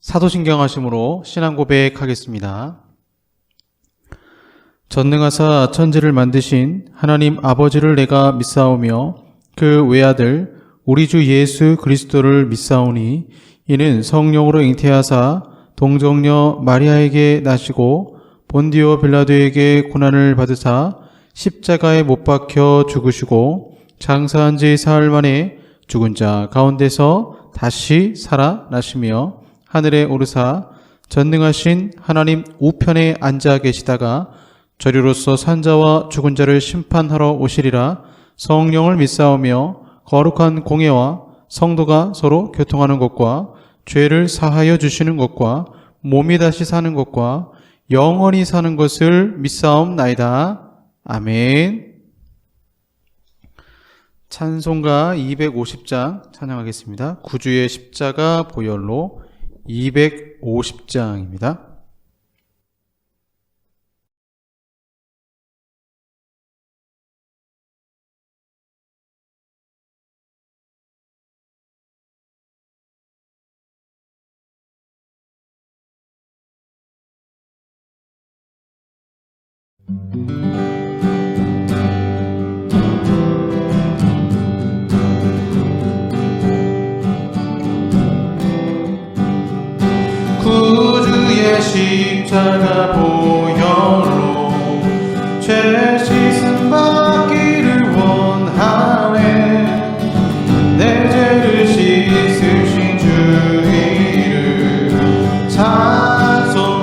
사도신경하심으로 신앙 고백하겠습니다. 전능하사 천지를 만드신 하나님 아버지를 내가 믿사오며 그 외아들 우리 주 예수 그리스도를 믿사오니 이는 성령으로 잉태하사 동정녀 마리아에게 나시고 본디오 빌라도에게 고난을 받으사 십자가에 못 박혀 죽으시고 장사한 지 사흘 만에 죽은 자 가운데서 다시 살아나시며 하늘에 오르사 전능하신 하나님 우편에 앉아 계시다가 저리로서 산자와 죽은 자를 심판하러 오시리라. 성령을 믿사오며 거룩한 공예와 성도가 서로 교통하는 것과 죄를 사하여 주시는 것과 몸이 다시 사는 것과 영원히 사는 것을 믿사옵나이다. 아멘. 찬송가 250장 찬양하겠습니다. 구주의 십자가 보혈로 250장입니다. 구주의 십자가 보혈로 죄 씻음 받기를 원하네. 내 죄를 씻으신 주 이름 찬송합시다.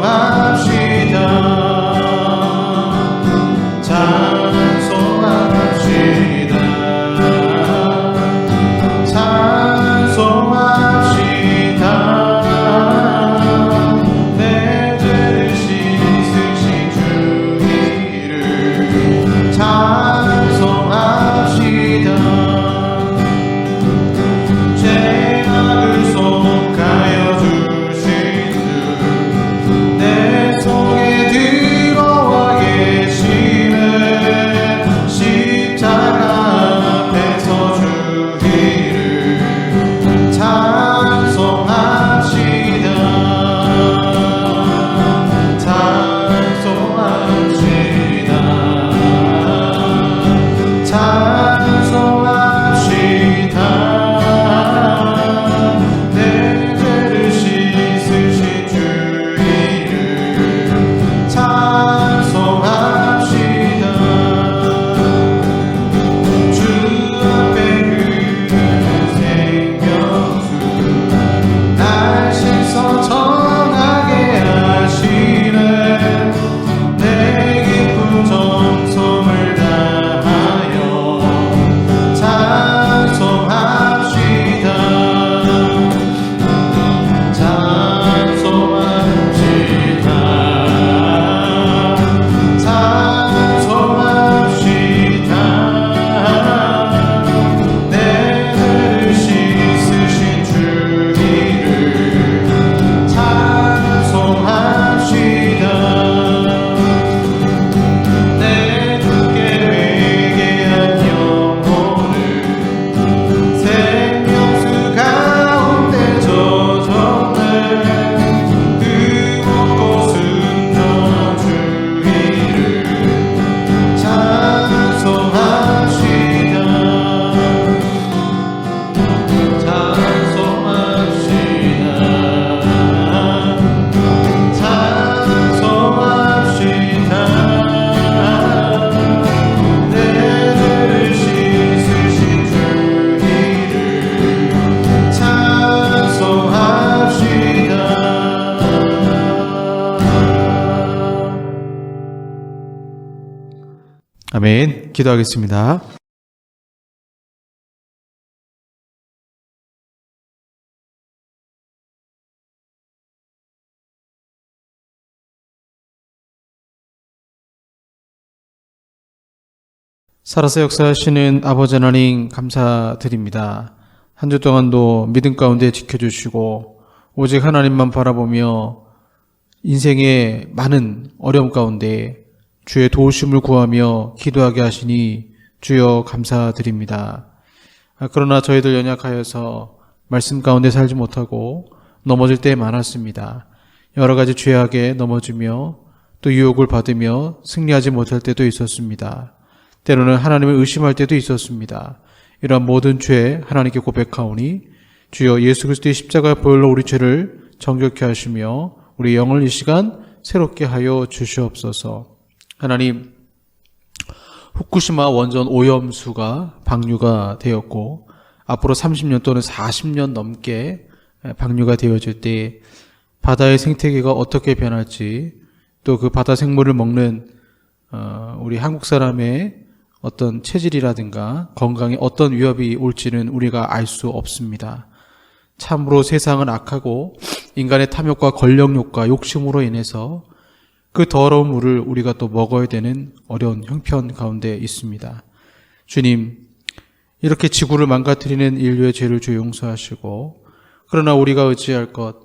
아멘. 기도하겠습니다. 살아서 역사하시는 아버지 하나님 감사드립니다. 한 주 동안도 믿음 가운데 지켜주시고 오직 하나님만 바라보며 인생의 많은 어려움 가운데 주의 도우심을 구하며 기도하게 하시니 주여 감사드립니다. 그러나 저희들 연약하여서 말씀 가운데 살지 못하고 넘어질 때 많았습니다. 여러 가지 죄악에 넘어지며 또 유혹을 받으며 승리하지 못할 때도 있었습니다. 때로는 하나님을 의심할 때도 있었습니다. 이러한 모든 죄 하나님께 고백하오니 주여 예수 그리스도의 십자가 보혈로 우리 죄를 정결케 하시며 우리 영을 이 시간 새롭게 하여 주시옵소서. 하나님, 후쿠시마 원전 오염수가 방류가 되었고 앞으로 30년 또는 40년 넘게 방류가 되어질 때 바다의 생태계가 어떻게 변할지, 또 그 바다 생물을 먹는 우리 한국 사람의 어떤 체질이라든가 건강에 어떤 위협이 올지는 우리가 알 수 없습니다. 참으로 세상은 악하고 인간의 탐욕과 권력욕과 욕심으로 인해서 그 더러운 물을 우리가 또 먹어야 되는 어려운 형편 가운데 있습니다. 주님, 이렇게 지구를 망가뜨리는 인류의 죄를 주 용서하시고, 그러나 우리가 의지할 것,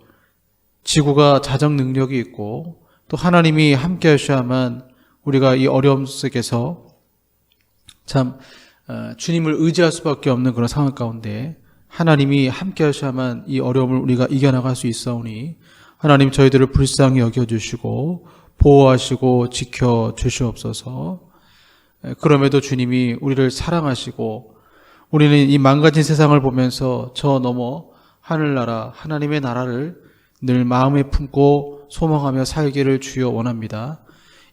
지구가 자정 능력이 있고 또 하나님이 함께 하셔야만 우리가 이 어려움 속에서 참 주님을 의지할 수밖에 없는 그런 상황 가운데 하나님이 함께 하셔야만 이 어려움을 우리가 이겨나갈 수 있사오니 하나님 저희들을 불쌍히 여겨주시고 보호하시고 지켜주시옵소서. 그럼에도 주님이 우리를 사랑하시고 우리는 이 망가진 세상을 보면서 저 너머 하늘나라 하나님의 나라를 늘 마음에 품고 소망하며 살기를 주여 원합니다.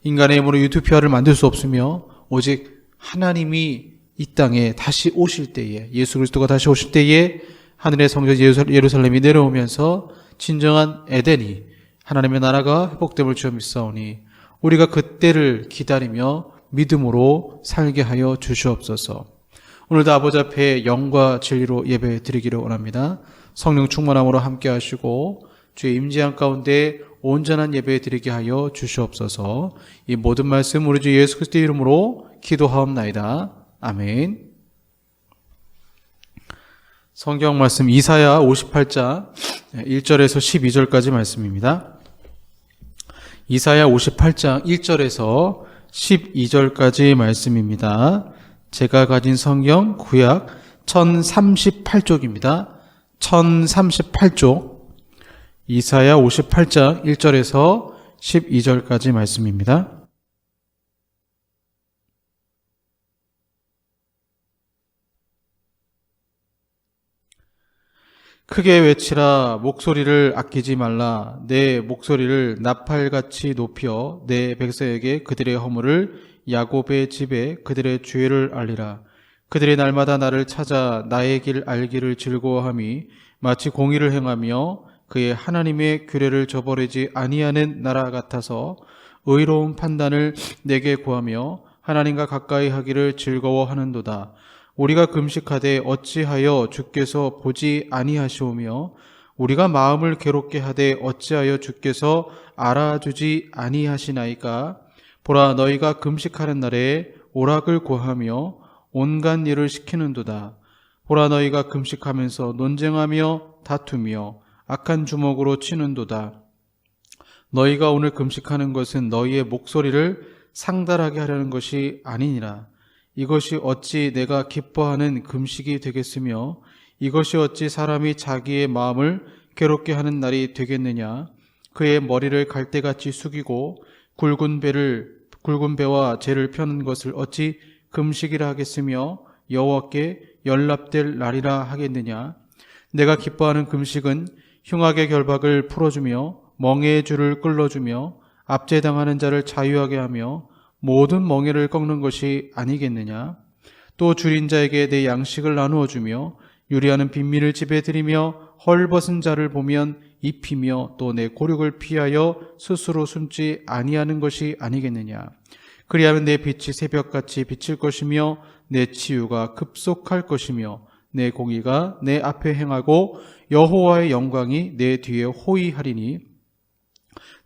인간의 힘으로 유토피아를 만들 수 없으며 오직 하나님이 이 땅에 다시 오실 때에, 예수 그리스도가 다시 오실 때에 하늘의 성전 예루살렘이 내려오면서 진정한 에덴이 하나님의 나라가 회복됨을 주여 믿사오니 우리가 그때를 기다리며 믿음으로 살게 하여 주시옵소서. 오늘도 아버지 앞에 영과 진리로 예배 드리기를 원합니다. 성령 충만함으로 함께 하시고 주의 임재한 가운데 온전한 예배 드리게 하여 주시옵소서. 이 모든 말씀 우리 주 예수 그리스도의 이름으로 기도하옵나이다. 아멘. 성경 말씀 이사야 58장 1절에서 12절까지 말씀입니다. 이사야 58장 1절에서 12절까지 말씀입니다. 제가 가진 성경 구약 1038쪽입니다. 1038쪽 이사야 58장 1절에서 12절까지 말씀입니다. 크게 외치라. 목소리를 아끼지 말라. 내 목소리를 나팔같이 높여 내 백성에게 그들의 허물을, 야곱의 집에 그들의 죄를 알리라. 그들의 날마다 나를 찾아 나의 길 알기를 즐거워함이 마치 공의를 행하며 그의 하나님의 규례를 저버리지 아니하는 나라 같아서 의로운 판단을 내게 구하며 하나님과 가까이 하기를 즐거워하는도다. 우리가 금식하되 어찌하여 주께서 보지 아니하시오며 우리가 마음을 괴롭게 하되 어찌하여 주께서 알아주지 아니하시나이까. 보라, 너희가 금식하는 날에 오락을 구하며 온갖 일을 시키는도다. 보라, 너희가 금식하면서 논쟁하며 다투며 악한 주먹으로 치는도다. 너희가 오늘 금식하는 것은 너희의 목소리를 상달하게 하려는 것이 아니니라. 이것이 어찌 내가 기뻐하는 금식이 되겠으며 이것이 어찌 사람이 자기의 마음을 괴롭게 하는 날이 되겠느냐. 그의 머리를 갈대같이 숙이고 굵은 배와 재를 펴는 것을 어찌 금식이라 하겠으며 여호와께 연락될 날이라 하겠느냐. 내가 기뻐하는 금식은 흉악의 결박을 풀어주며 멍에의 줄을 끌어주며 압제당하는 자를 자유하게 하며 모든 멍에를 꺾는 것이 아니겠느냐. 또 줄인 자에게 내 양식을 나누어 주며 유리하는 빈민을 집에 들이며 헐벗은 자를 보면 입히며 또 내 고륙을 피하여 스스로 숨지 아니하는 것이 아니겠느냐. 그리하면 내 빛이 새벽같이 비칠 것이며 내 치유가 급속할 것이며 내 공의가 내 앞에 행하고 여호와의 영광이 내 뒤에 호위하리니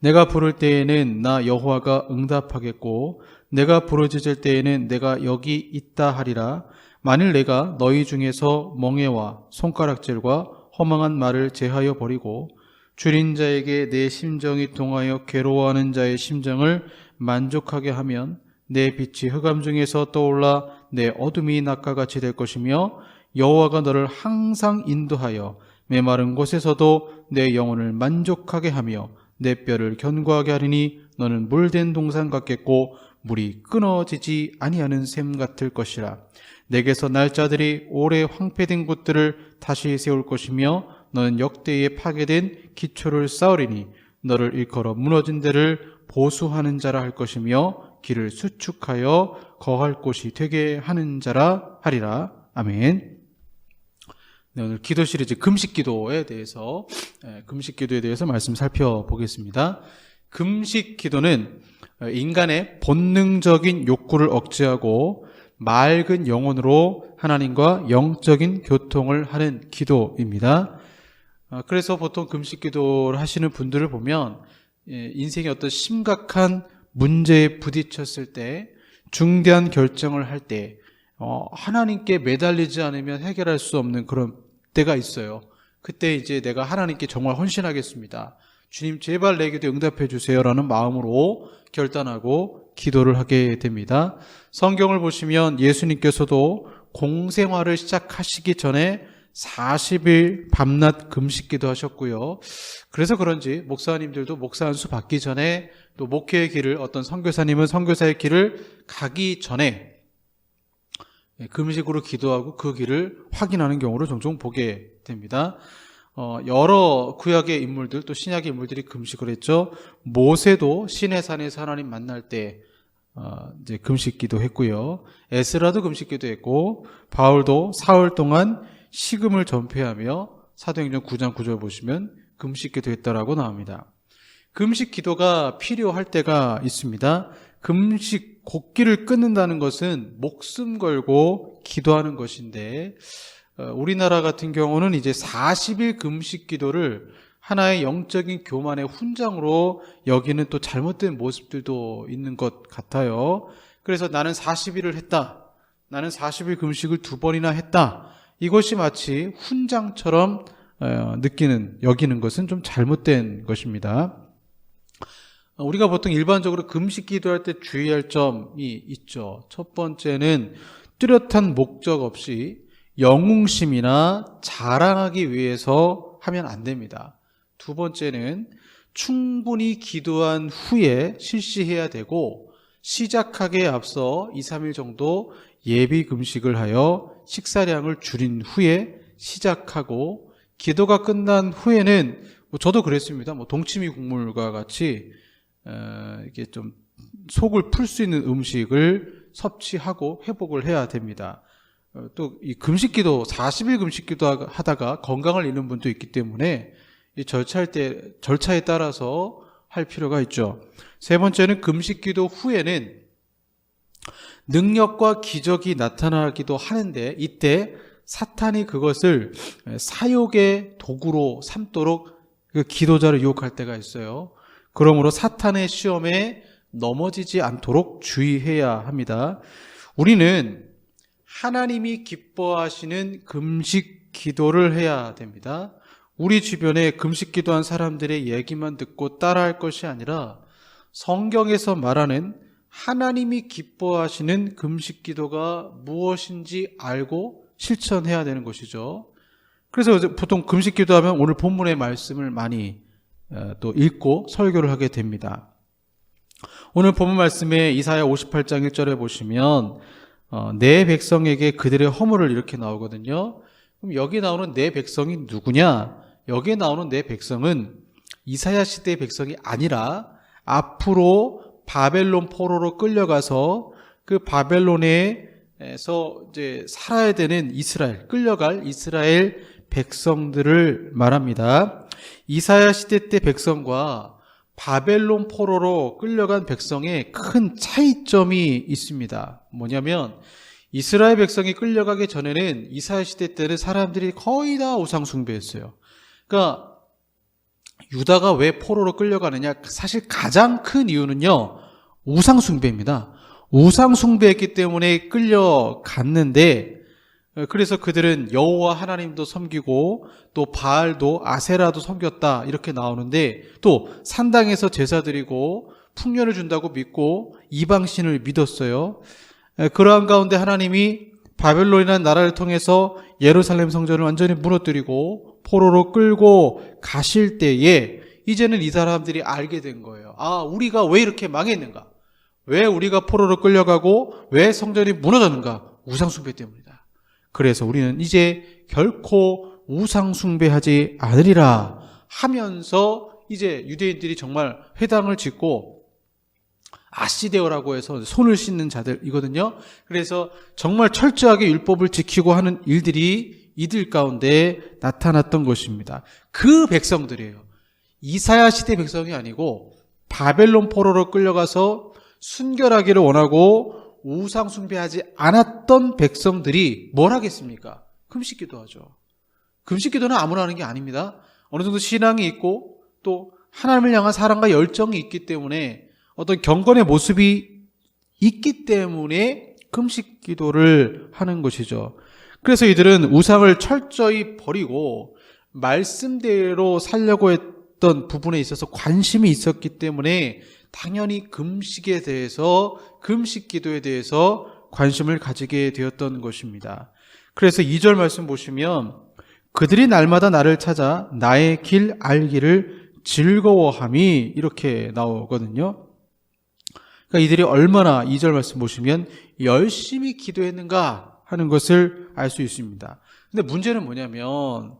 내가 부를 때에는 나 여호와가 응답하겠고 내가 부르짖을 때에는 내가 여기 있다 하리라. 만일 내가 너희 중에서 멍에와 손가락질과 허망한 말을 제하여 버리고 줄인 자에게 내 심정이 동하여 괴로워하는 자의 심정을 만족하게 하면 내 빛이 흑암 중에서 떠올라 내 어둠이 낮과 같이 될 것이며 여호와가 너를 항상 인도하여 메마른 곳에서도 내 영혼을 만족하게 하며 내 뼈를 견고하게 하리니 너는 물된 동산 같겠고 물이 끊어지지 아니하는 샘 같을 것이라. 내게서 날짜들이 오래 황폐된 곳들을 다시 세울 것이며 너는 역대에 파괴된 기초를 쌓으리니 너를 일컬어 무너진 데를 보수하는 자라 할 것이며 길을 수축하여 거할 곳이 되게 하는 자라 하리라. 아멘. 네, 오늘 기도 시리즈 금식 기도에 대해서 말씀 살펴보겠습니다. 금식 기도는 인간의 본능적인 욕구를 억제하고 맑은 영혼으로 하나님과 영적인 교통을 하는 기도입니다. 그래서 보통 금식 기도를 하시는 분들을 보면 인생의 어떤 심각한 문제에 부딪혔을 때, 중대한 결정을 할 때 하나님께 매달리지 않으면 해결할 수 없는 그런 때가 있어요. 그때 이제 내가 하나님께 정말 헌신하겠습니다. 주님 제발 내 기도에 응답해 주세요라는 마음으로 결단하고 기도를 하게 됩니다. 성경을 보시면 예수님께서도 공생활을 시작하시기 전에 40일 밤낮 금식기도 하셨고요. 그래서 그런지 목사님들도 목사 안수 받기 전에 또 목회의 길을, 어떤 선교사님은 선교사의 길을 가기 전에 금식으로 기도하고 그 길을 확인하는 경우를 종종 보게 됩니다. 여러 구약의 인물들, 또 신약의 인물들이 금식을 했죠. 모세도 시내산에서 하나님 만날 때 이제 금식기도 했고요. 에스라도 금식기도 했고, 바울도 사흘 동안 식음을 전폐하며 사도행전 9장 9절 보시면 금식기도 했다라고 나옵니다. 금식 기도가 필요할 때가 있습니다. 금식 곡기를 끊는다는 것은 목숨 걸고 기도하는 것인데, 우리나라 같은 경우는 이제 40일 금식 기도를 하나의 영적인 교만의 훈장으로 여기는 또 잘못된 모습들도 있는 것 같아요. 그래서 나는 40일을 했다, 나는 40일 금식을 2번이나 했다, 이것이 마치 훈장처럼 여기는 것은 좀 잘못된 것입니다. 우리가 보통 일반적으로 금식 기도할 때 주의할 점이 있죠. 첫 번째는 뚜렷한 목적 없이 영웅심이나 자랑하기 위해서 하면 안 됩니다. 두 번째는 충분히 기도한 후에 실시해야 되고, 시작하기에 앞서 2, 3일 정도 예비 금식을 하여 식사량을 줄인 후에 시작하고, 기도가 끝난 후에는 저도 그랬습니다. 동치미 국물과 같이 이게 좀 속을 풀 수 있는 음식을 섭취하고 회복을 해야 됩니다. 또 이 금식기도 40일 금식기도 하다가 건강을 잃는 분도 있기 때문에 이 절차에 따라서 할 필요가 있죠. 세 번째는 금식기도 후에는 능력과 기적이 나타나기도 하는데, 이때 사탄이 그것을 사욕의 도구로 삼도록 그 기도자를 유혹할 때가 있어요. 그러므로 사탄의 시험에 넘어지지 않도록 주의해야 합니다. 우리는 하나님이 기뻐하시는 금식 기도를 해야 됩니다. 우리 주변에 금식 기도한 사람들의 얘기만 듣고 따라할 것이 아니라 성경에서 말하는 하나님이 기뻐하시는 금식 기도가 무엇인지 알고 실천해야 되는 것이죠. 그래서 보통 금식 기도하면 오늘 본문의 말씀을 많이 또 읽고 설교를 하게 됩니다. 오늘 본문 말씀에 이사야 58장 1절에 보시면 내 백성에게 그들의 허물을 이렇게 나오거든요. 그럼 여기 나오는 내 백성이 누구냐? 여기에 나오는 내 백성은 이사야 시대의 백성이 아니라 앞으로 바벨론 포로로 끌려가서 그 바벨론에서 이제 살아야 되는 끌려갈 이스라엘 백성들을 말합니다. 이사야 시대 때 백성과 바벨론 포로로 끌려간 백성의 큰 차이점이 있습니다. 뭐냐면 이스라엘 백성이 끌려가기 전에는 이사야 시대 때는 사람들이 거의 다 우상 숭배했어요. 그러니까 유다가 왜 포로로 끌려가느냐? 사실 가장 큰 이유는요, 우상 숭배입니다. 우상 숭배했기 때문에 끌려갔는데, 그래서 그들은 여호와 하나님도 섬기고 또 바알도 아세라도 섬겼다 이렇게 나오는데, 또 산당에서 제사 드리고 풍년을 준다고 믿고 이방신을 믿었어요. 그러한 가운데 하나님이 바벨론이라는 나라를 통해서 예루살렘 성전을 완전히 무너뜨리고 포로로 끌고 가실 때에 이제는 이 사람들이 알게 된 거예요. 아, 우리가 왜 이렇게 망했는가? 왜 우리가 포로로 끌려가고 왜 성전이 무너졌는가? 우상숭배 때문이다. 그래서 우리는 이제 결코 우상숭배하지 않으리라 하면서 이제 유대인들이 정말 회당을 짓고 아시데오라고 해서 손을 씻는 자들이거든요. 그래서 정말 철저하게 율법을 지키고 하는 일들이 이들 가운데 나타났던 것입니다. 그 백성들이에요. 이사야 시대 백성이 아니고 바벨론 포로로 끌려가서 순결하기를 원하고 우상 숭배하지 않았던 백성들이 뭘 하겠습니까? 금식 기도하죠. 금식 기도는 아무나 하는 게 아닙니다. 어느 정도 신앙이 있고 또 하나님을 향한 사랑과 열정이 있기 때문에 어떤 경건의 모습이 있기 때문에 금식 기도를 하는 것이죠. 그래서 이들은 우상을 철저히 버리고 말씀대로 살려고 했던 부분에 있어서 관심이 있었기 때문에 당연히 금식에 대해서, 금식 기도에 대해서 관심을 가지게 되었던 것입니다. 그래서 2절 말씀 보시면 그들이 날마다 나를 찾아 나의 길 알기를 즐거워함이 이렇게 나오거든요. 그러니까 이들이 얼마나 2절 말씀 보시면 열심히 기도했는가 하는 것을 알 수 있습니다. 근데 문제는 뭐냐면,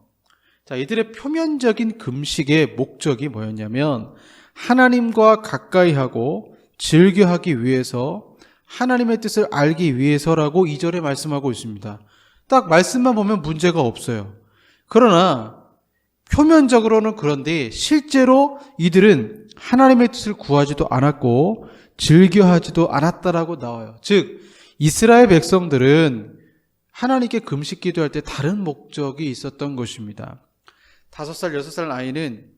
자, 이들의 표면적인 금식의 목적이 뭐였냐면 하나님과 가까이 하고 즐겨하기 위해서, 하나님의 뜻을 알기 위해서라고 2절에 말씀하고 있습니다. 딱 말씀만 보면 문제가 없어요. 그러나 표면적으로는 그런데 실제로 이들은 하나님의 뜻을 구하지도 않았고 즐겨하지도 않았다라고 나와요. 즉 이스라엘 백성들은 하나님께 금식 기도할 때 다른 목적이 있었던 것입니다. 5살, 6살 아이는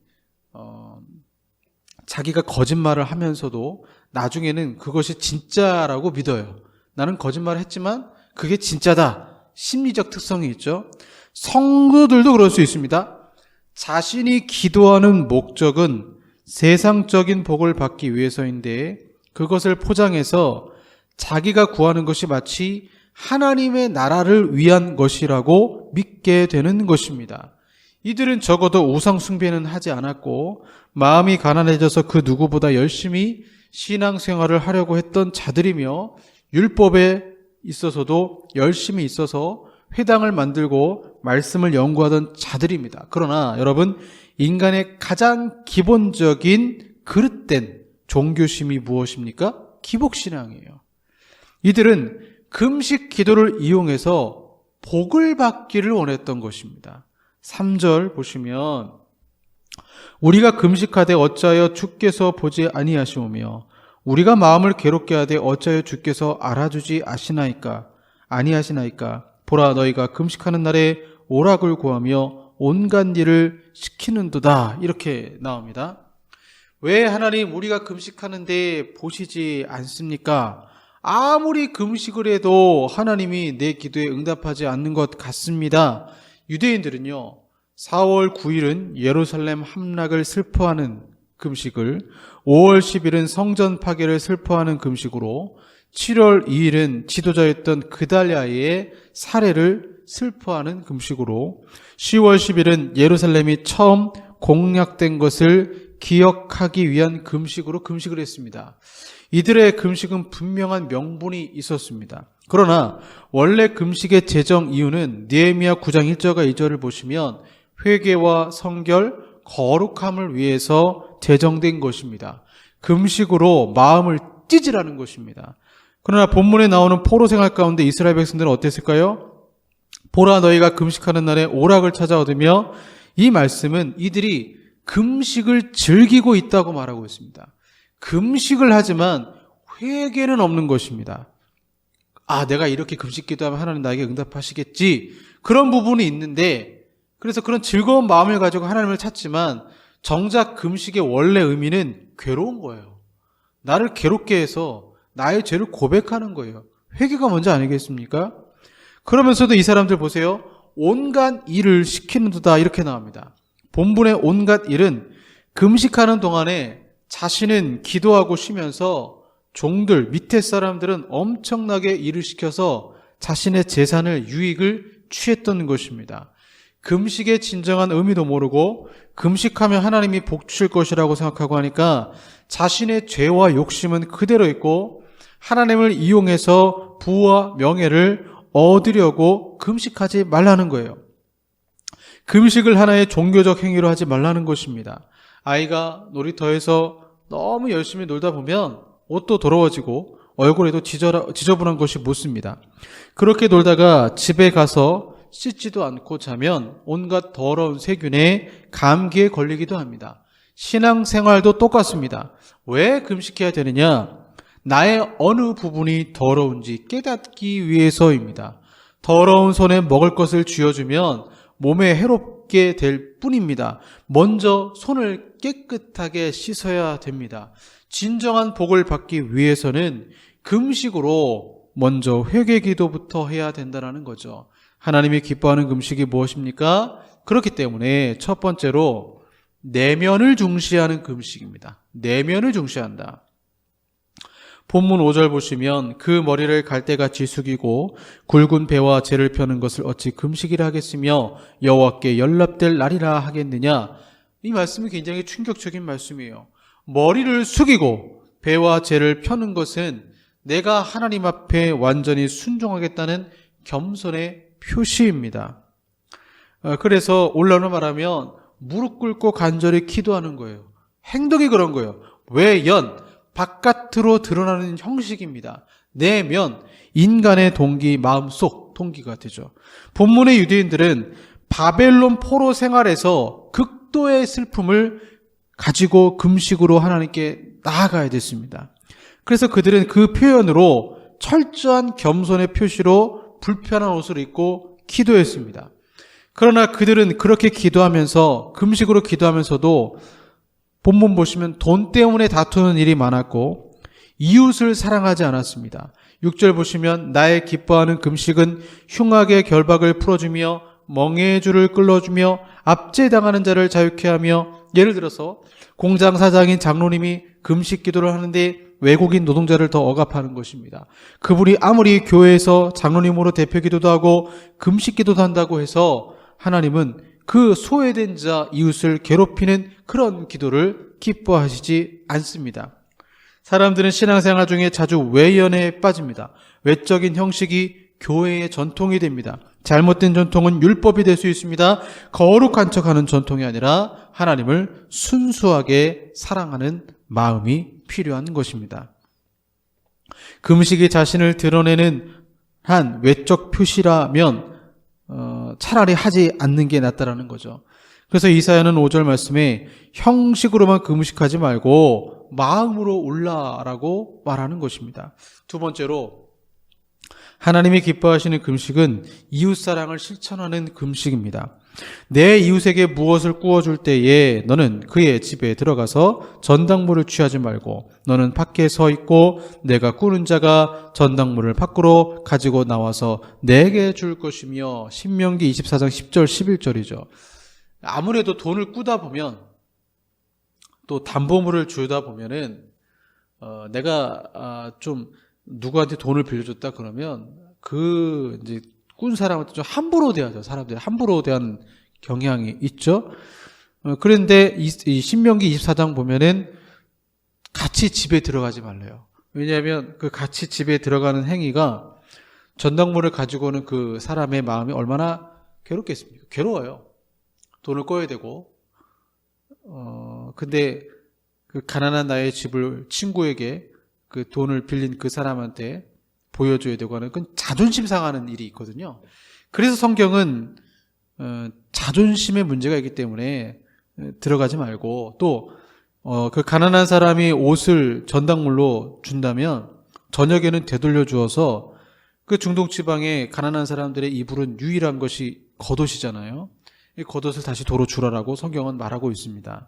자기가 거짓말을 하면서도 나중에는 그것이 진짜라고 믿어요. 나는 거짓말을 했지만 그게 진짜다. 심리적 특성이 있죠. 성도들도 그럴 수 있습니다. 자신이 기도하는 목적은 세상적인 복을 받기 위해서인데 그것을 포장해서 자기가 구하는 것이 마치 하나님의 나라를 위한 것이라고 믿게 되는 것입니다. 이들은 적어도 우상 숭배는 하지 않았고 마음이 가난해져서 그 누구보다 열심히 신앙생활을 하려고 했던 자들이며 율법에 있어서도 열심히 있어서 회당을 만들고 말씀을 연구하던 자들입니다. 그러나 여러분, 인간의 가장 기본적인 그릇된 종교심이 무엇입니까? 기복신앙이에요. 이들은 금식 기도를 이용해서 복을 받기를 원했던 것입니다. 3절 보시면 우리가 금식하되 어찌하여 주께서 보지 아니하시오며 우리가 마음을 괴롭게 하되 어찌하여 주께서 알아주지 아니하시나이까 보라 너희가 금식하는 날에 오락을 구하며 온갖 일을 시키는도다. 이렇게 나옵니다. 왜 하나님 우리가 금식하는데 보시지 않습니까? 아무리 금식을 해도 하나님이 내 기도에 응답하지 않는 것 같습니다. 유대인들은요 4월 9일은 예루살렘 함락을 슬퍼하는 금식을, 5월 10일은 성전 파괴를 슬퍼하는 금식으로, 7월 2일은 지도자였던 그달랴의 살해를 슬퍼하는 금식으로, 10월 10일은 예루살렘이 처음 공략된 것을 기억하기 위한 금식으로 금식을 했습니다. 이들의 금식은 분명한 명분이 있었습니다. 그러나 원래 금식의 제정 이유는 느헤미야 9장 1절과 2절을 보시면 회개와 성결, 거룩함을 위해서 제정된 것입니다. 금식으로 마음을 찢으라는 것입니다. 그러나 본문에 나오는 포로 생활 가운데 이스라엘 백성들은 어땠을까요? 보라 너희가 금식하는 날에 오락을 찾아 얻으며, 이 말씀은 이들이 금식을 즐기고 있다고 말하고 있습니다. 금식을 하지만 회개는 없는 것입니다. 아, 내가 이렇게 금식 기도하면 하나님 나에게 응답하시겠지. 그런 부분이 있는데, 그래서 그런 즐거운 마음을 가지고 하나님을 찾지만 정작 금식의 원래 의미는 괴로운 거예요. 나를 괴롭게 해서 나의 죄를 고백하는 거예요. 회개가 먼저 아니겠습니까? 그러면서도 이 사람들 보세요. 온갖 일을 시키는도다 이렇게 나옵니다. 본문의 온갖 일은 금식하는 동안에 자신은 기도하고 쉬면서 종들, 밑에 사람들은 엄청나게 일을 시켜서 자신의 재산을, 유익을 취했던 것입니다. 금식의 진정한 의미도 모르고 금식하면 하나님이 복 주실 것이라고 생각하고 하니까 자신의 죄와 욕심은 그대로 있고 하나님을 이용해서 부와 명예를 얻으려고 금식하지 말라는 거예요. 금식을 하나의 종교적 행위로 하지 말라는 것입니다. 아이가 놀이터에서 너무 열심히 놀다 보면 옷도 더러워지고 얼굴에도 지저분한 것이 묻습니다. 그렇게 놀다가 집에 가서 씻지도 않고 자면 온갖 더러운 세균에 감기에 걸리기도 합니다. 신앙생활도 똑같습니다. 왜 금식해야 되느냐? 나의 어느 부분이 더러운지 깨닫기 위해서입니다. 더러운 손에 먹을 것을 쥐어주면 몸에 해롭게 될 뿐입니다. 먼저 손을 깨끗하게 씻어야 됩니다. 진정한 복을 받기 위해서는 금식으로 먼저 회개기도부터 해야 된다는 거죠. 하나님이 기뻐하는 금식이 무엇입니까? 그렇기 때문에 첫 번째로 내면을 중시하는 금식입니다. 내면을 중시한다. 본문 5절 보시면 그 머리를 갈대같이 숙이고 굵은 배와 재를 펴는 것을 어찌 금식이라 하겠으며 여호와께 연락될 날이라 하겠느냐. 이 말씀이 굉장히 충격적인 말씀이에요. 머리를 숙이고 배와 재를 펴는 것은 내가 하나님 앞에 완전히 순종하겠다는 겸손의 표시입니다. 그래서 올라로 말하면 무릎 꿇고 간절히 기도하는 거예요. 행동이 그런 거예요. 외연, 바깥으로 드러나는 형식입니다. 내면, 인간의 동기, 마음속 동기가 되죠. 본문의 유대인들은 바벨론 포로 생활에서 극도의 슬픔을 가지고 금식으로 하나님께 나아가야 됐습니다. 그래서 그들은 그 표현으로 철저한 겸손의 표시로 불편한 옷을 입고 기도했습니다. 그러나 그들은 그렇게 기도하면서 금식으로 기도하면서도 본문 보시면 돈 때문에 다투는 일이 많았고 이웃을 사랑하지 않았습니다. 6절 보시면 나의 기뻐하는 금식은 흉악의 결박을 풀어주며 멍에의 줄을 끌어주며 압제당하는 자를 자유케 하며, 예를 들어서 공장 사장인 장로님이 금식 기도를 하는데 외국인 노동자를 더 억압하는 것입니다. 그분이 아무리 교회에서 장로님으로 대표 기도도 하고 금식 기도도 한다고 해서 하나님은 그 소외된 자 이웃을 괴롭히는 그런 기도를 기뻐하시지 않습니다. 사람들은 신앙생활 중에 자주 외연에 빠집니다. 외적인 형식이 교회의 전통이 됩니다. 잘못된 전통은 율법이 될 수 있습니다. 거룩한 척하는 전통이 아니라 하나님을 순수하게 사랑하는 마음이 필요한 것입니다. 금식이 자신을 드러내는 한 외적 표시라면 차라리 하지 않는 게 낫다라는 거죠. 그래서 이사야는 5절 말씀에 형식으로만 금식하지 말고 마음으로 올라라고 말하는 것입니다. 두 번째로 하나님이 기뻐하시는 금식은 이웃사랑을 실천하는 금식입니다. 내 이웃에게 무엇을 구워줄 때에 너는 그의 집에 들어가서 전당물을 취하지 말고 너는 밖에 서 있고 내가 꾸는 자가 전당물을 밖으로 가지고 나와서 내게 줄 것이며. 신명기 24장 10절 11절이죠. 아무래도 돈을 꾸다 보면 또 담보물을 주다 보면은 내가 좀 누구한테 돈을 빌려줬다 그러면 그 이제 꾼 사람한테 좀 함부로 대하죠. 사람들이 함부로 대하는 경향이 있죠. 그런데 이 신명기 24장 보면은 같이 집에 들어가지 말래요. 왜냐하면 그 같이 집에 들어가는 행위가 전당물을 가지고 오는 그 사람의 마음이 얼마나 괴롭겠습니까? 괴로워요. 돈을 꺼야 되고, 근데 그 가난한 나의 집을 친구에게 그 돈을 빌린 그 사람한테 보여줘야 되고 하는 그건 자존심 상하는 일이 있거든요. 그래서 성경은 자존심의 문제가 있기 때문에 들어가지 말고, 또 그 가난한 사람이 옷을 전당물로 준다면 저녁에는 되돌려 주어서 그 중동 지방의 가난한 사람들의 이불은 유일한 것이 겉옷이잖아요. 이 겉옷을 다시 도로 주라라고 성경은 말하고 있습니다.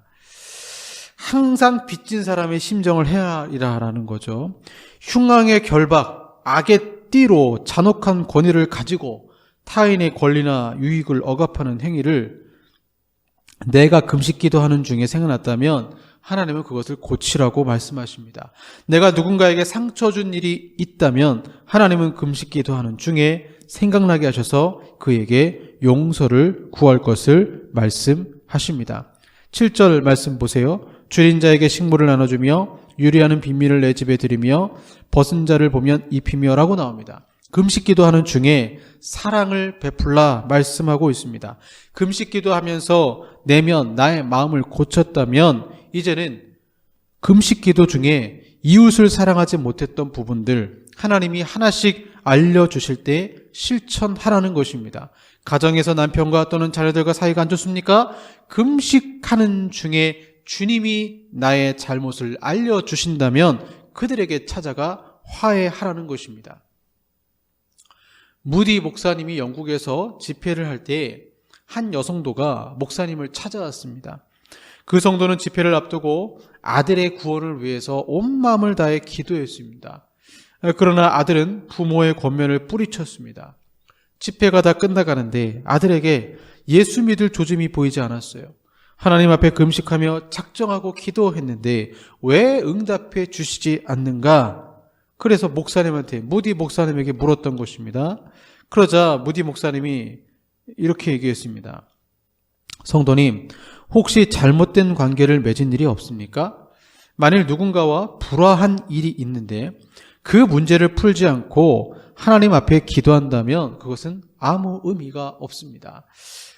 항상 빚진 사람의 심정을 헤아리라라는 거죠. 흉악의 결박, 악의 띠로 잔혹한 권위를 가지고 타인의 권리나 유익을 억압하는 행위를 내가 금식 기도하는 중에 생각났다면 하나님은 그것을 고치라고 말씀하십니다. 내가 누군가에게 상처 준 일이 있다면 하나님은 금식 기도하는 중에 생각나게 하셔서 그에게 용서를 구할 것을 말씀하십니다. 7절 말씀 보세요. 줄인 자에게 식물을 나눠주며 유리하는 빈민을 내 집에 들이며 벗은 자를 보면 입히며 라고 나옵니다. 금식 기도하는 중에 사랑을 베풀라 말씀하고 있습니다. 금식 기도하면서 내면 나의 마음을 고쳤다면 이제는 금식 기도 중에 이웃을 사랑하지 못했던 부분들 하나님이 하나씩 알려주실 때 실천하라는 것입니다. 가정에서 남편과 또는 자녀들과 사이가 안 좋습니까? 금식하는 중에 주님이 나의 잘못을 알려주신다면 그들에게 찾아가 화해하라는 것입니다. 무디 목사님이 영국에서 집회를 할 때 한 여성도가 목사님을 찾아왔습니다. 그 성도는 집회를 앞두고 아들의 구원을 위해서 온 마음을 다해 기도했습니다. 그러나 아들은 부모의 권면을 뿌리쳤습니다. 집회가 다 끝나가는데 아들에게 예수 믿을 조짐이 보이지 않았어요. 하나님 앞에 금식하며 작정하고 기도했는데 왜 응답해 주시지 않는가? 그래서 목사님한테, 무디 목사님에게 물었던 것입니다. 그러자 무디 목사님이 이렇게 얘기했습니다. 성도님, 혹시 잘못된 관계를 맺은 일이 없습니까? 만일 누군가와 불화한 일이 있는데 그 문제를 풀지 않고 하나님 앞에 기도한다면 그것은 아무 의미가 없습니다.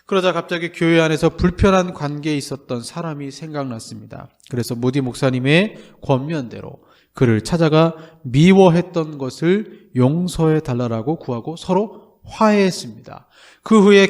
그러자 갑자기 교회 안에서 불편한 관계에 있었던 사람이 생각났습니다. 그래서 무디 목사님의 권면대로 그를 찾아가 미워했던 것을 용서해 달라고 구하고 서로 화해했습니다. 그 후에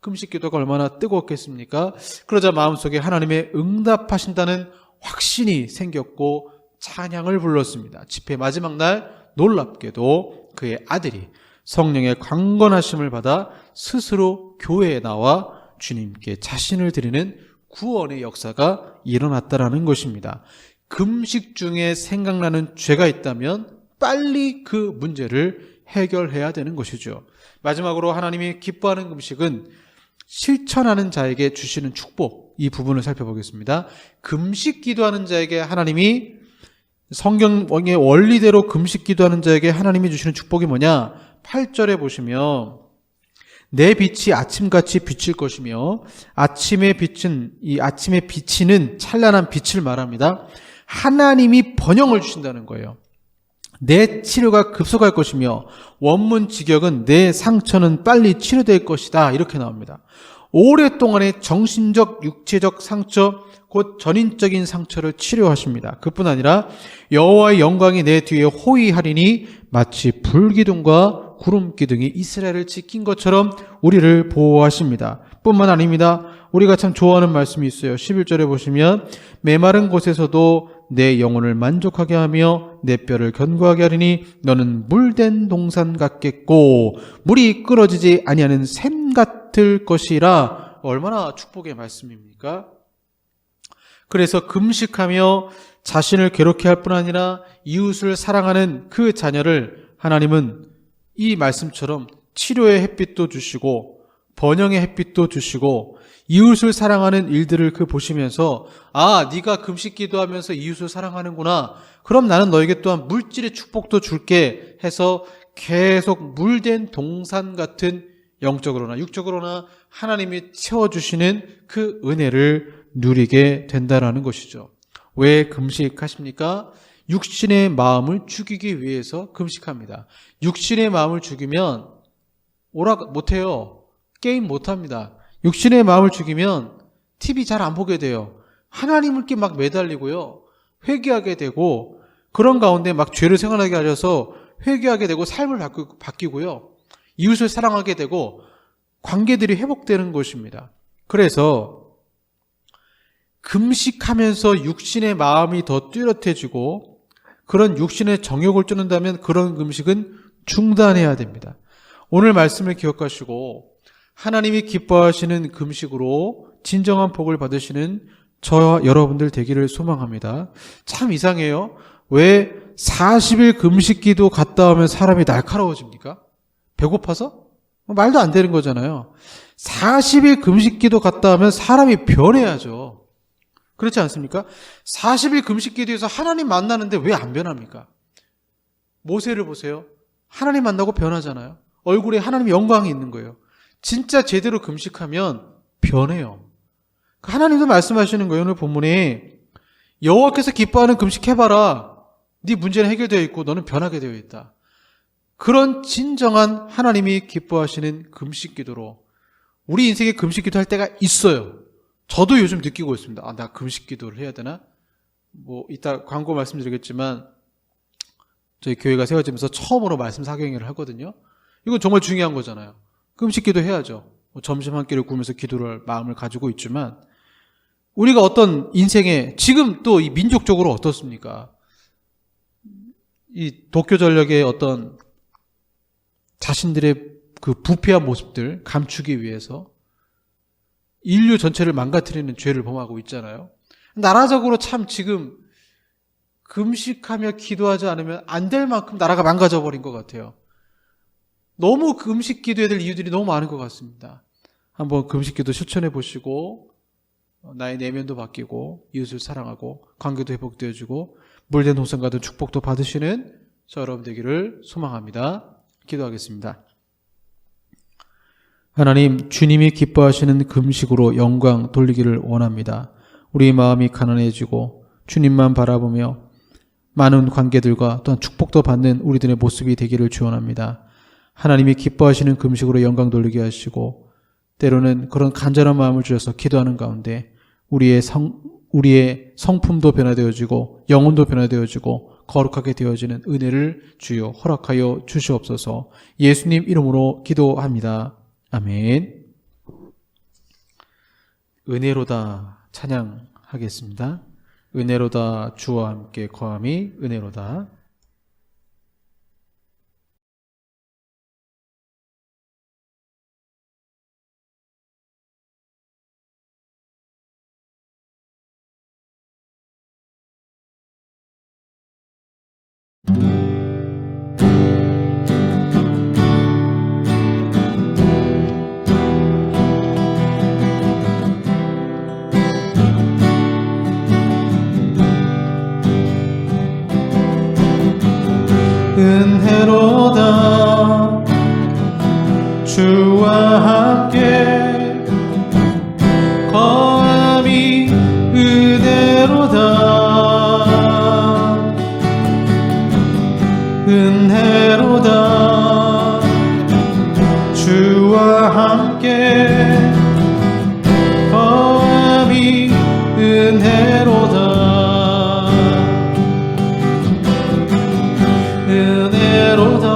금식 기도가 얼마나 뜨거웠겠습니까? 그러자 마음속에 하나님의 응답하신다는 확신이 생겼고 찬양을 불렀습니다. 집회 마지막 날 놀랍게도 그의 아들이 성령의 강건하심을 받아 스스로 교회에 나와 주님께 자신을 드리는 구원의 역사가 일어났다라는 것입니다. 금식 중에 생각나는 죄가 있다면 빨리 그 문제를 해결해야 되는 것이죠. 마지막으로 하나님이 기뻐하는 금식은 실천하는 자에게 주시는 축복, 이 부분을 살펴보겠습니다. 금식 기도하는 자에게 하나님이 성경의 원리대로 금식 기도하는 자에게 하나님이 주시는 축복이 뭐냐? 8절에 보시면 내 빛이 아침같이 비칠 것이며 아침에 비치는 찬란한 빛을 말합니다. 하나님이 번영을 주신다는 거예요. 내 치료가 급속할 것이며 원문 직역은 내 상처는 빨리 치료될 것이다, 이렇게 나옵니다. 오랫동안의 정신적, 육체적 상처, 곧 전인적인 상처를 치료하십니다. 그뿐 아니라 여호와의 영광이 내 뒤에 호위하리니 마치 불기둥과 구름기둥이 이스라엘을 지킨 것처럼 우리를 보호하십니다. 뿐만 아닙니다. 우리가 참 좋아하는 말씀이 있어요. 11절에 보시면 메마른 곳에서도 내 영혼을 만족하게 하며 내 뼈를 견고하게 하리니 너는 물된 동산 같겠고 물이 끊어지지 아니하는 샘 같을 것이라. 얼마나 축복의 말씀입니까? 그래서 금식하며 자신을 괴롭게 할 뿐 아니라 이웃을 사랑하는 그 자녀를 하나님은 이 말씀처럼 치료의 햇빛도 주시고 번영의 햇빛도 주시고 이웃을 사랑하는 일들을 보시면서 네가 금식 기도하면서 이웃을 사랑하는구나. 그럼 나는 너에게 또한 물질의 축복도 줄게 해서 계속 물된 동산 같은 영적으로나 육적으로나 하나님이 채워주시는 그 은혜를 누리게 된다라는 것이죠. 왜 금식하십니까? 육신의 마음을 죽이기 위해서 금식합니다. 육신의 마음을 죽이면 오락 못해요. 게임 못합니다. 육신의 마음을 죽이면 TV 잘 안 보게 돼요. 하나님께 막 매달리고요. 회개하게 되고 그런 가운데 막 죄를 생각나게 하셔서 회개하게 되고 삶을 바뀌고요. 이웃을 사랑하게 되고 관계들이 회복되는 것입니다. 그래서 금식하면서 육신의 마음이 더 뚜렷해지고 그런 육신의 정욕을 쫓는다면 그런 금식은 중단해야 됩니다. 오늘 말씀을 기억하시고 하나님이 기뻐하시는 금식으로 진정한 복을 받으시는 저와 여러분들 되기를 소망합니다. 참 이상해요. 왜 40일 금식기도 갔다 오면 사람이 날카로워집니까? 배고파서? 말도 안 되는 거잖아요. 40일 금식기도 갔다 오면 사람이 변해야죠. 그렇지 않습니까? 40일 금식기도에서 하나님 만나는데 왜 안 변합니까? 모세를 보세요. 하나님 만나고 변하잖아요. 얼굴에 하나님의 영광이 있는 거예요. 진짜 제대로 금식하면 변해요. 하나님도 말씀하시는 거예요. 오늘 본문에 여호와께서 기뻐하는 금식해봐라. 네 문제는 해결되어 있고 너는 변하게 되어 있다. 그런 진정한 하나님이 기뻐하시는 금식기도로 우리 인생에 금식기도 할 때가 있어요. 저도 요즘 느끼고 있습니다. 나 금식기도를 해야 되나? 이따 광고 말씀드리겠지만 저희 교회가 세워지면서 처음으로 말씀 사경회를 하거든요. 이건 정말 중요한 거잖아요. 금식기도 해야죠. 점심 한 끼를 굶으면서 기도를 마음을 가지고 있지만 우리가 어떤 인생에 지금 또 이 민족적으로 어떻습니까? 이 도쿄 전력의 어떤 자신들의 그 부패한 모습들 감추기 위해서 인류 전체를 망가뜨리는 죄를 범하고 있잖아요. 나라적으로 참 지금 금식하며 기도하지 않으면 안 될 만큼 나라가 망가져 버린 것 같아요. 너무 금식 기도해야 될 이유들이 너무 많은 것 같습니다. 한번 금식 기도 실천해 보시고 나의 내면도 바뀌고 이웃을 사랑하고 관계도 회복되어지고 물된 동산 같은 축복도 받으시는 저 여러분 되기를 소망합니다. 기도하겠습니다. 하나님, 주님이 기뻐하시는 금식으로 영광 돌리기를 원합니다. 우리 마음이 가난해지고 주님만 바라보며 많은 관계들과 또한 축복도 받는 우리들의 모습이 되기를 축원합니다. 하나님이 기뻐하시는 금식으로 영광 돌리게 하시고 때로는 그런 간절한 마음을 주셔서 기도하는 가운데 우리의 성품도 변화되어지고 영혼도 변화되어지고 거룩하게 되어지는 은혜를 주여 허락하여 주시옵소서. 예수님 이름으로 기도합니다. 아멘. 은혜로다 찬양하겠습니다. 은혜로다 주와 함께 거함이 은혜로다. 은혜로다 주와 함께 거함이 은혜로다 은혜로다 주와 함께 거함이 은혜로다 은혜로다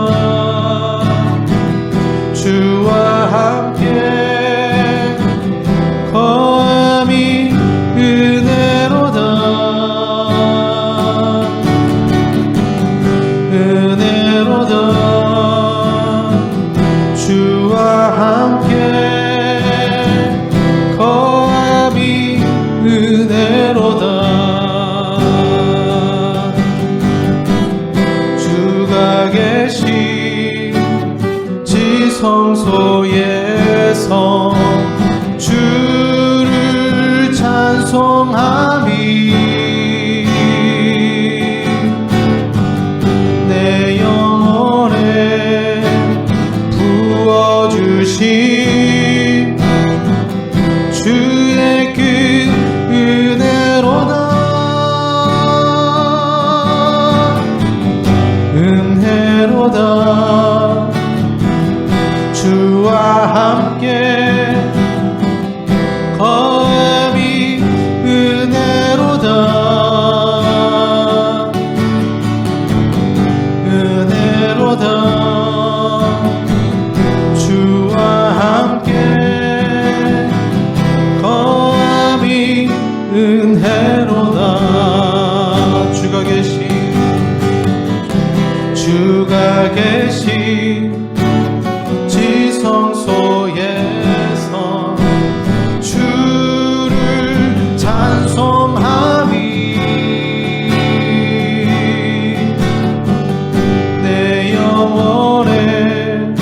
주와 함께 거함이 은혜로다 은혜로다 주와 함께 거함이 은혜로다 주가 계신 지성소에서 주를 찬송하미 내 영혼에 부어주신 주의 그 은혜로다 은혜로다 주와 함께 거함이 은혜로다 은혜로다 주와 함께 거함이 은혜로다 주가 계신 지성소에서 주를 찬송하미 내 영혼에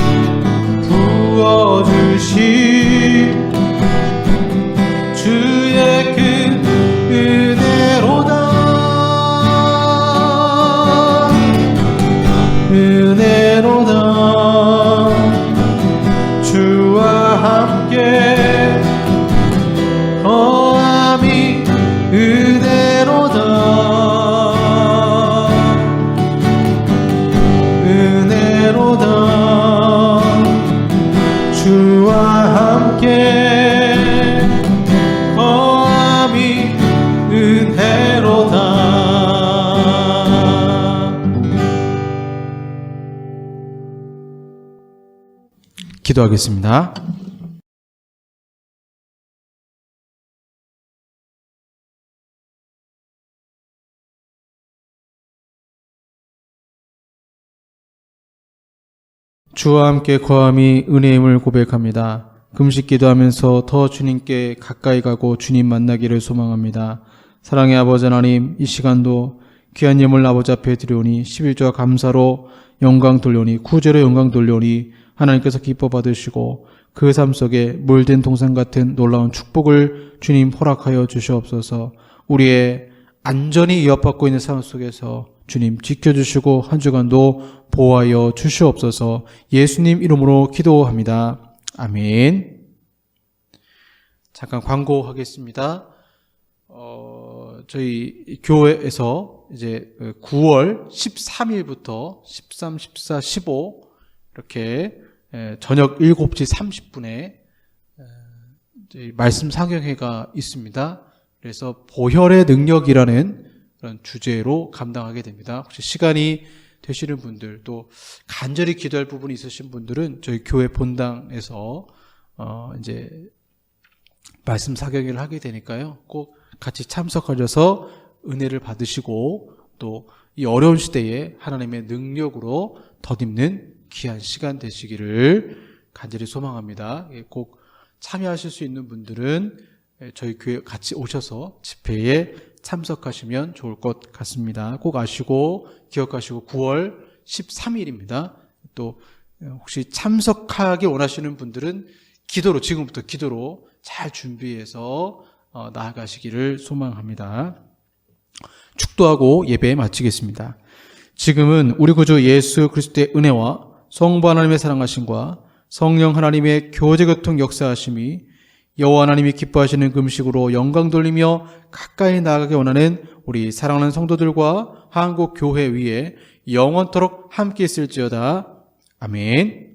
부어주신 주의 그 은혜로다 은혜로다 은혜로다. 기도하겠습니다. 주와 함께 거함이 은혜임을 고백합니다. 금식 기도하면서 더 주님께 가까이 가고 주님 만나기를 소망합니다. 사랑의 아버지 하나님, 이 시간도 귀한 예물 아버지 앞에 드려오니 11조와 감사로 영광 돌려오니 구제로 영광 돌려오니 하나님께서 기뻐 받으시고 그 삶 속에 물든 동산 같은 놀라운 축복을 주님 허락하여 주시옵소서. 우리의 안전이 위협받고 있는 삶 속에서 주님 지켜주시고 한 주간도 보호하여 주시옵소서. 예수님 이름으로 기도합니다. 아멘. 잠깐 광고하겠습니다. 저희 교회에서 이제 9월 13일부터 13, 14, 15 이렇게 저녁 7시 30분에 말씀 상영회가 있습니다. 그래서 보혈의 능력이라는 그런 주제로 감당하게 됩니다. 혹시 시간이 되시는 분들, 또 간절히 기도할 부분이 있으신 분들은 저희 교회 본당에서 이제 말씀 상영회를 하게 되니까요. 꼭 같이 참석하셔서 은혜를 받으시고 또 이 어려운 시대에 하나님의 능력으로 덧입는 귀한 시간 되시기를 간절히 소망합니다. 꼭 참여하실 수 있는 분들은 저희 교회 같이 오셔서 집회에 참석하시면 좋을 것 같습니다. 꼭 아시고 기억하시고 9월 13일입니다. 또 혹시 참석하기 원하시는 분들은 지금부터 기도로 잘 준비해서 나아가시기를 소망합니다. 축도하고 예배 마치겠습니다. 지금은 우리 구주 예수 그리스도의 은혜와 성부 하나님의 사랑하심과 성령 하나님의 교제교통 역사하심이 여호와 하나님이 기뻐하시는 금식으로 영광 돌리며 가까이 나아가게 원하는 우리 사랑하는 성도들과 한국 교회 위에 영원토록 함께 있을지어다. 아멘.